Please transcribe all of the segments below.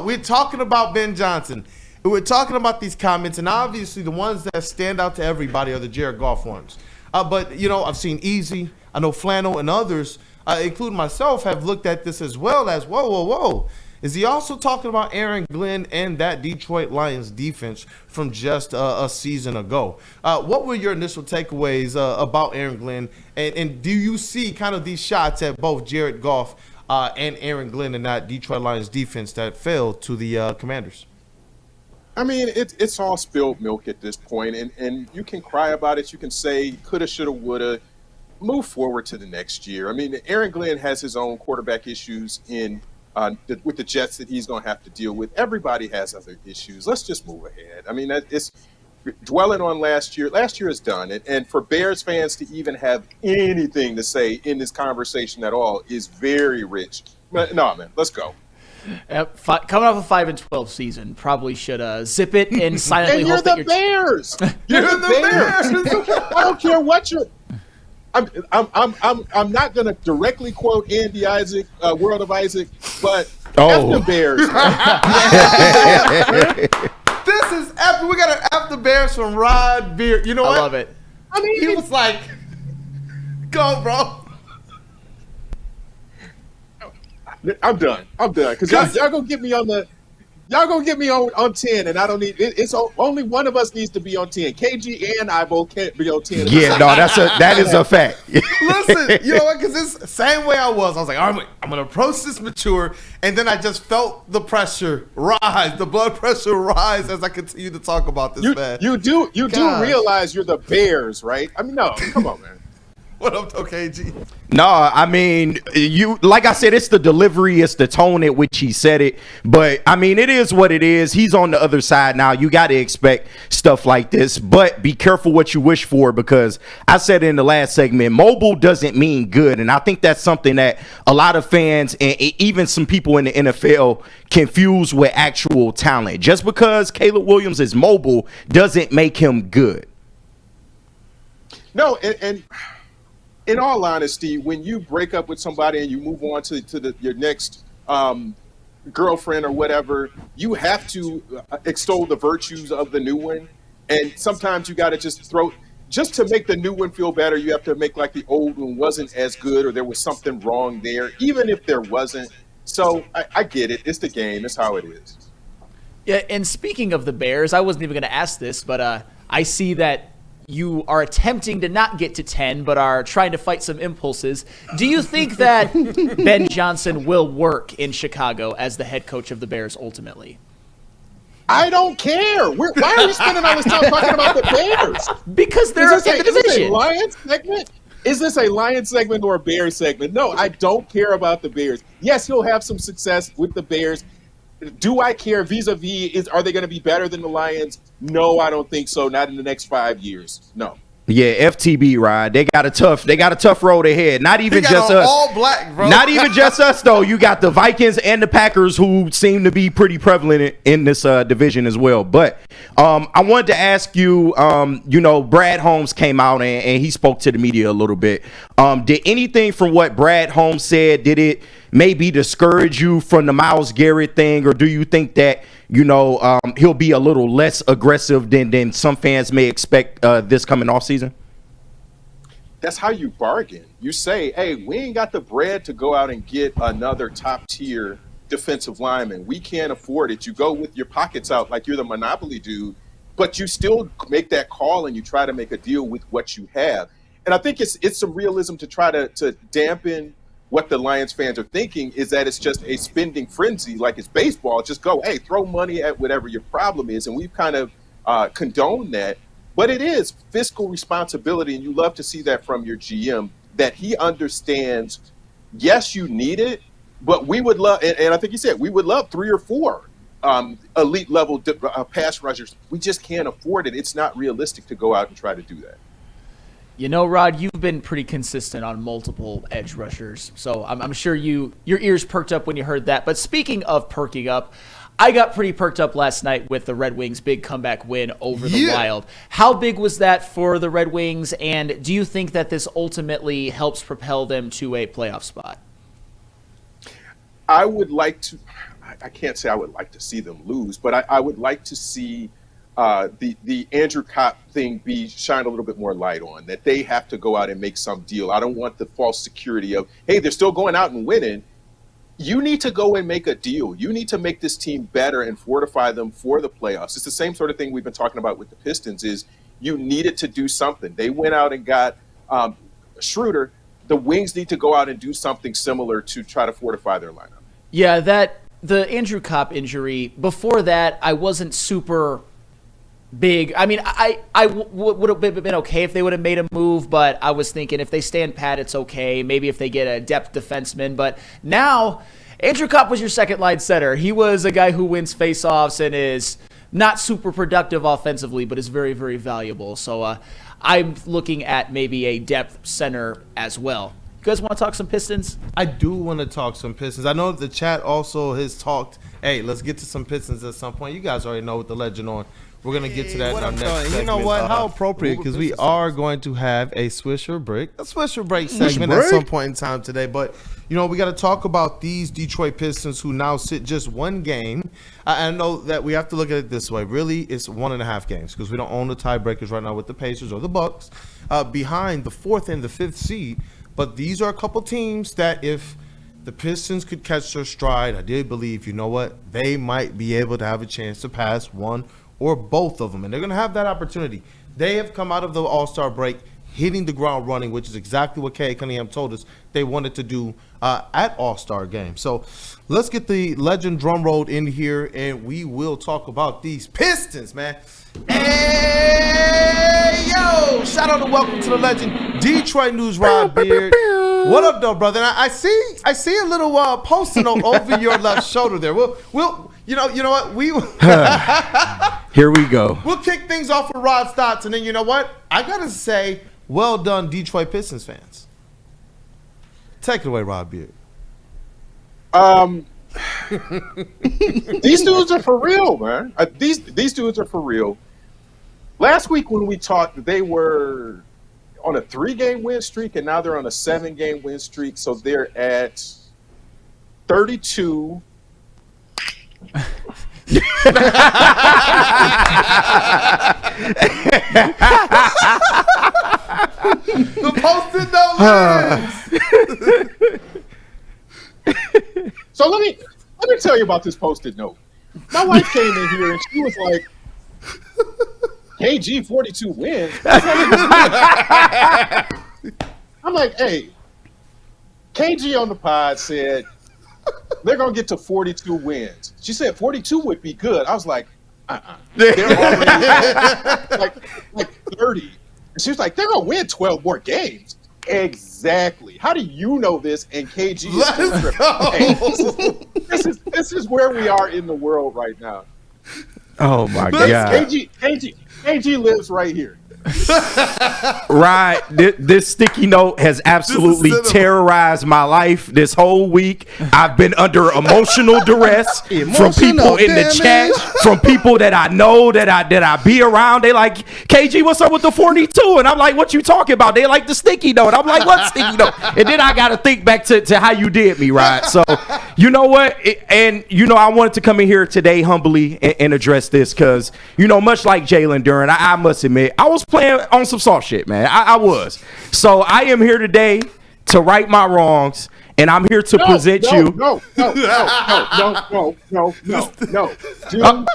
we're talking about Ben Johnson. We're talking about these comments, and obviously the ones that stand out to everybody are the Jared Goff ones. But, I've seen Easy, I know Flannel, and others, including myself, have looked at this as well as, whoa. Is he also talking about Aaron Glenn and that Detroit Lions defense from just a season ago? What were your initial takeaways about Aaron Glenn? And do you see kind of these shots at both Jared Goff and Aaron Glenn and that Detroit Lions defense that fell to the Commanders? I mean, it's all spilled milk at this point, and you can cry about it. You can say coulda, shoulda, woulda. Move forward to the next year. I mean, Aaron Glenn has his own quarterback issues with the Jets that he's going to have to deal with. Everybody has other issues. Let's just move ahead. I mean, it's dwelling on last year. Last year is done, and for Bears fans to even have anything to say in this conversation at all is very rich. No, man, let's go. Coming off a 5-12 season, probably should zip it and silently and you're hope the that you're Bears. You're the Bears. I don't care what you're. I'm not going to directly quote Andy Isaac, World of Isaac, but F the Bears. This is epic. We got an F the Bears from Rod Beard. You know what? I love it. I mean, he was like, "Go, bro." I'm done. Because y'all gonna get me on the. Y'all gonna get me on 10, and I don't need. It's only one of us needs to be on 10. KG and I both can't be on 10. Yeah, no, that is a fact. Listen, you know what? Because it's the same way I was. I was like, all right, I'm gonna approach this mature, and then I just felt the pressure rise, the blood pressure rise as I continue to talk about this. Man, you do realize you're the Bears, right? I mean, no, come on, man. What up, though, KG? No, I mean, like I said, it's the delivery, it's the tone at which he said it. But, I mean, it is what it is. He's on the other side now. You got to expect stuff like this. But be careful what you wish for, because I said in the last segment, mobile doesn't mean good. And I think that's something that a lot of fans and even some people in the NFL confuse with actual talent. Just because Caleb Williams is mobile doesn't make him good. No, and in all honesty, when you break up with somebody and you move on to your next girlfriend or whatever, you have to extol the virtues of the new one. And sometimes you got to just to make the new one feel better, you have to make like the old one wasn't as good or there was something wrong there, even if there wasn't. So I get it. It's the game. It's how it is. Yeah, and speaking of the Bears, I wasn't even going to ask this, but I see that you are attempting to not get to 10, but are trying to fight some impulses. Do you think that Ben Johnson will work in Chicago as the head coach of the Bears ultimately? I don't care. Why are we spending all this time talking about the Bears? Because they're in the division. Is this a Lions segment? Is this a Lions segment or a Bears segment? No, I don't care about the Bears. Yes, he'll have some success with the Bears. Do I care vis-a-vis? Are they going to be better than the Lions? No, I don't think so. Not in the next 5 years. No. Yeah, FTB, Rod. They got a tough road ahead. Not even just us. All black, bro. Not even just us, though. You got the Vikings and the Packers, who seem to be pretty prevalent in this division as well. But I wanted to ask you. Brad Holmes came out and he spoke to the media a little bit. Did anything from what Brad Holmes said? Did it maybe discourage you from the Myles Garrett thing, or do you think that he'll be a little less aggressive than some fans may expect this coming off season? That's how you bargain. You say, hey, we ain't got the bread to go out and get another top tier defensive lineman. We can't afford it. You go with your pockets out like you're the Monopoly dude, but you still make that call and you try to make a deal with what you have. And I think it's some realism to try to dampen what the Lions fans are thinking, is that it's just a spending frenzy, like it's baseball. Just go, hey, throw money at whatever your problem is. And we've kind of condoned that. But it is fiscal responsibility, and you love to see that from your GM, that he understands, yes, you need it, but we would love, and I think he said, we would love 3 or 4 elite level pass rushers. We just can't afford it. It's not realistic to go out and try to do that. Rod, you've been pretty consistent on multiple edge rushers, so I'm sure your ears perked up when you heard that. But speaking of perking up, I got pretty perked up last night with the Red Wings' big comeback win over the Wild. How big was that for the Red Wings, and do you think that this ultimately helps propel them to a playoff spot? I would like to I can't say I would like to see them lose, but I would like to see the Andrew Kopp thing be shined a little bit more light on, that they have to go out and make some deal. I don't want the false security of, hey, they're still going out and winning. You need to go and make a deal. You need to make this team better and fortify them for the playoffs. It's the same sort of thing we've been talking about with the Pistons is you needed to do something. They went out and got Schroeder. The Wings need to go out and do something similar to try to fortify their lineup. Yeah, the Andrew Kopp injury, before that, I wasn't super big. I mean, I would have been okay if they would have made a move, but I was thinking if they stand pat, it's okay. Maybe if they get a depth defenseman. But now, Andrew Kopp was your second-line center. He was a guy who wins faceoffs and is not super productive offensively, but is very, very valuable. So I'm looking at maybe a depth center as well. You guys want to talk some Pistons? I do want to talk some Pistons. I know the chat also has talked. Hey, let's get to some Pistons at some point. You guys already know what the legend on. We're going to get to that in our next segment. You know what? How appropriate, because we are going to have a Swisher break. A Swisher break segment at some point in time today. But, you know, we got to talk about these Detroit Pistons who now sit just one game. I know that we have to look at it this way. Really, it's 1.5 games because we don't own the tiebreakers right now with the Pacers or the Bucks behind the 4th and the 5th seed. But these are a couple teams that if the Pistons could catch their stride, I did believe, you know what, they might be able to have a chance to pass one or both of them. And they're going to have that opportunity. They have come out of the All-Star break hitting the ground running, which is exactly what Kay Cunningham told us they wanted to do at All-Star game. So let's get the legend drum rolled in here, and we will talk about these Pistons, man. Hey, yo! Shout out and welcome to the legend, Detroit News, Rod Beard. What up, though, brother? And I see a little post-it note over your left shoulder there. We'll you know what? Here we go. We'll kick things off with Rod's thoughts, and then you know what? I gotta say, well done, Detroit Pistons fans. Take it away, Rod Beard. These dudes are for real, man. These dudes are for real. Last week when we talked, they were on a 3-game win streak, and now they're on a 7-game win streak. So they're at 32. The post-it note lives. So let me tell you about this post-it note. My wife came in here and she was like, KG 42 wins. I'm like, hey, KG on the pod said they're going to get to 42 wins. She said 42 would be good. I was like, They're already at like 30. And she was like, they're going to win 12 more games. Exactly. How do you know this? And KG is this is where we are in the world right now. Oh my God. KG lives right here. Right. This sticky note has absolutely terrorized my life this whole week. I've been under emotional duress from people in the chat, from people that I know, that I be around. They like, KG, what's up with the 42? And I'm like, what you talking about? They like the sticky note. I'm like, what sticky note? And then I got to think back to how you did me, right? So, you know what? I wanted to come in here today humbly and address this because, much like Jalen Duren, I must admit, I was playing on some soft shit, man. I was. So I am here today to right my wrongs, and I'm here to present you. No. Do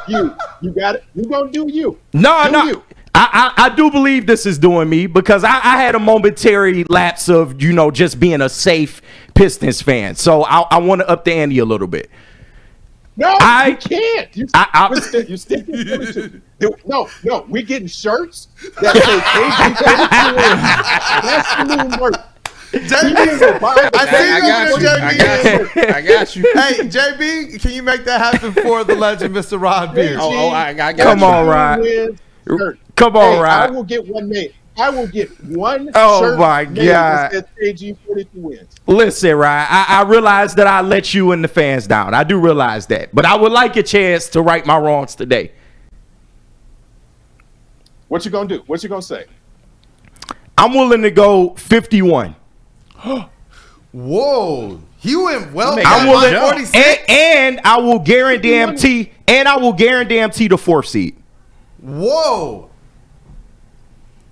you. You got it. You gonna do you. No. I do believe this is doing me because I had a momentary lapse of, just being a safe Pistons fan. So I want to up the ante a little bit. No, you can't. You're sticking to it. No, we're getting shirts that say KG 42 wins. That's the new merch. JB, I got you. Hey, JB, can you make that happen for the legend, Mr. Rod Beard? I got you. Come on, Rod. Come on, Rod. I will get one made. I will get one. Oh my God! That says KG 42 wins. Listen, Ryan, I realize that I let you and the fans down. I do realize that, but I would like a chance to right my wrongs today. What you gonna do? What you gonna say? I'm willing to go 51. Whoa! He went well. I'm willing, 46. and I will guarantee the 4th seed. Whoa.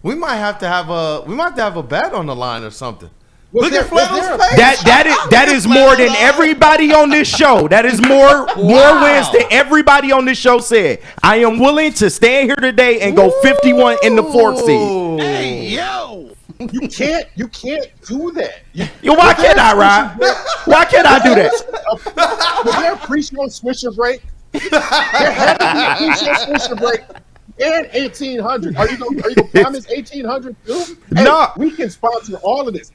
We might have to have a bet on the line or something. Look at Flannel's face. That is more than everybody on this show. That is more wins than everybody on this show said. I am willing to stand here today and go 51 in the 4th seed. Hey, yo. You can't do that. Why can't I, Rod? Why can't I do that? Was there a pre-show swisher break? There had to be a pre-show swisher break and 1800. Are you gonna promise 1800 too? Hey, no, we can sponsor all of this.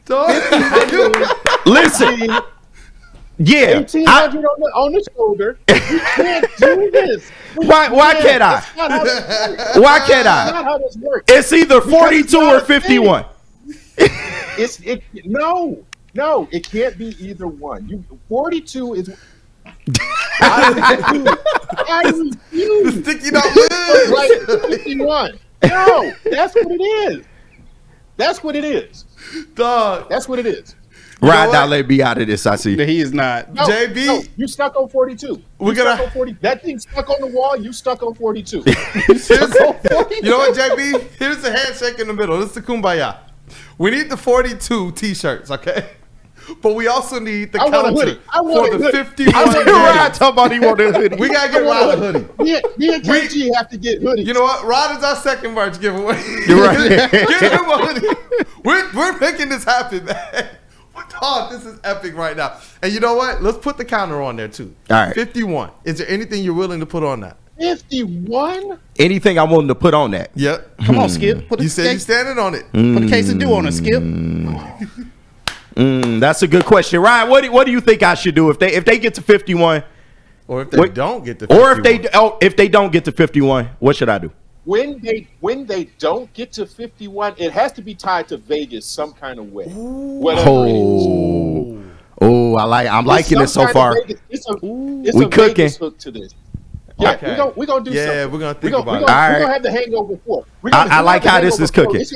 Listen, yeah, 1800 on the shoulder. You can't do this. Why can't I? Why can't I? That's not how this works. It's either 42 or 51. No, it can't be either one. 42 is. I refuse. Sticky don't lose. Like 51. No, that's what it is. That's what it is. Dog. That's what it is. Right now, let me out of this. I see. He is not. No, JB, no, you stuck on 42. We're stuck gonna on 40. That thing stuck on the wall. You stuck on 42. you know what, JB? Here's the handshake in the middle. This is the kumbaya. We need the 42 t-shirts, okay? But we also need the counter for the 51. Rod talking about he wanted a hoodie. We gotta get Rod a hoodie. Me and KG have to get hoodies. You know what? Rod is our second March giveaway. You're right. Give him a hoodie. We're making this happen, man. Dog, this is epic right now. And you know what? Let's put the counter on there too. All right. 51. Is there anything you're willing to put on that? 51? Anything I'm willing to put on that. Yep. Come on, Skip. You said you're standing on it. Put a case of dew on it, Skip. That's a good question, Ryan. What do you think I should do if they get to 51, or if they don't get to 51? Or if they don't get to 51? What should I do? When they don't get to 51, it has to be tied to Vegas some kind of way. Whatever it is. I'm liking this so far. It's we a cooking. Vegas hook to this. Yeah, Okay. we're gonna do something. Yeah, we're gonna think about it. We're gonna have the hangover 4. I like how this is cooking. It's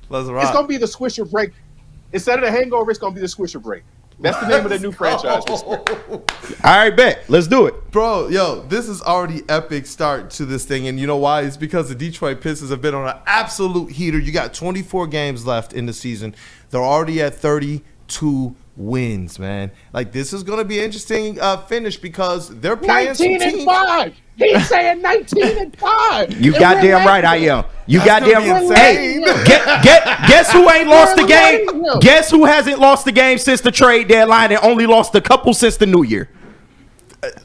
Let's gonna be the Swisher break. Instead of the hangover, it's gonna be the Swisher break. That's the name of the new franchise. All right, bet. Let's do it. Bro, yo, this is already epic start to this thing. And you know why? It's because the Detroit Pistons have been on an absolute heater. You got 24 games left in the season. They're already at 32 wins, man. Like, this is going to be an interesting finish because they're playing 19-5. He's saying 19-5. You goddamn right I am. You goddamn insane. Hey, guess who ain't lost the game? Guess who hasn't lost the game since the trade deadline and only lost a couple since the new year?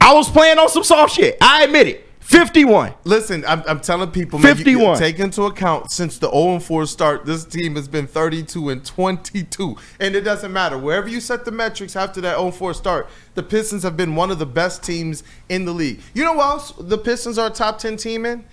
I was playing on some soft shit. I admit it. 51. Listen, I'm telling people, man, 51. take into account since the 0-4 start, this team has been 32-22. And it doesn't matter. Wherever you set the metrics after that 0-4 start, the Pistons have been one of the best teams in the league. You know what else the Pistons are a top 10 team in?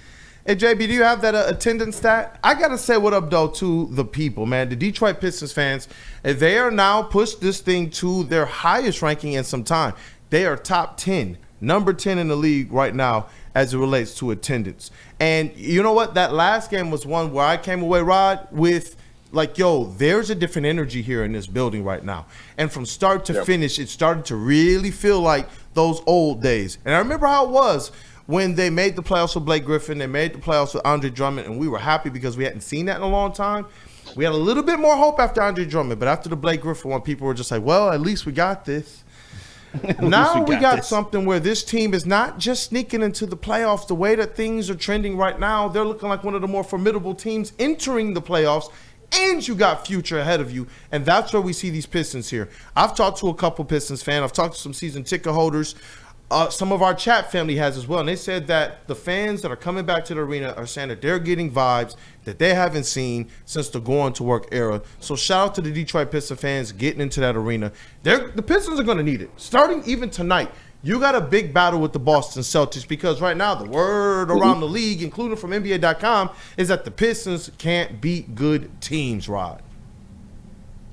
Hey, JB, do you have that attendance stat? I got to say what up, though, to the people, man. The Detroit Pistons fans, they are now pushed this thing to their highest ranking in some time. They are top 10, number 10 in the league right now as it relates to attendance. And you know what? That last game was one where I came away, Rod, with like, yo, there's a different energy here in this building right now. And from start to finish, it started to really feel like those old days. And I remember how it was when they made the playoffs with Blake Griffin, they made the playoffs with Andre Drummond, and we were happy because we hadn't seen that in a long time. We had a little bit more hope after Andre Drummond, but after the Blake Griffin one, people were just like, well, at least we got this. Now we got something where this team is not just sneaking into the playoffs. The way that things are trending right now, they're looking like one of the more formidable teams entering the playoffs, and you got future ahead of you, and that's where we see these Pistons here. I've talked to a couple Pistons fans. I've talked to some season ticket holders. Some of our chat family has as well, and they said that the fans that are coming back to the arena are saying that they're getting vibes that they haven't seen since the going to work era. So shout out to the Detroit Pistons fans getting into that arena. The Pistons are going to need it. Starting even tonight, you got a big battle with the Boston Celtics because right now the word around the league, including from NBA.com, is that the Pistons can't beat good teams, Rod.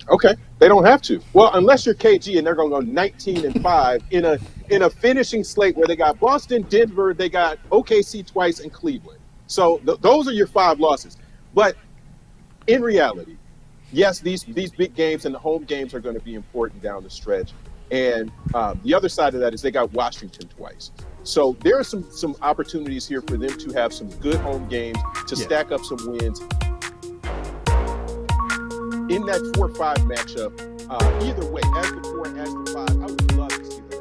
Okay, they don't have to. Well, unless you're KG and they're going to go 19-5 in a finishing slate where they got Boston, Denver, they got OKC twice, and Cleveland. So those are your 5 losses. But in reality, yes, these big games and the home games are going to be important down the stretch. And the other side of that is they got Washington twice. So there are some opportunities here for them to have some good home games, to stack up some wins. In that 4-5 matchup, either way, as the 4 and as the 5, I would love to see them.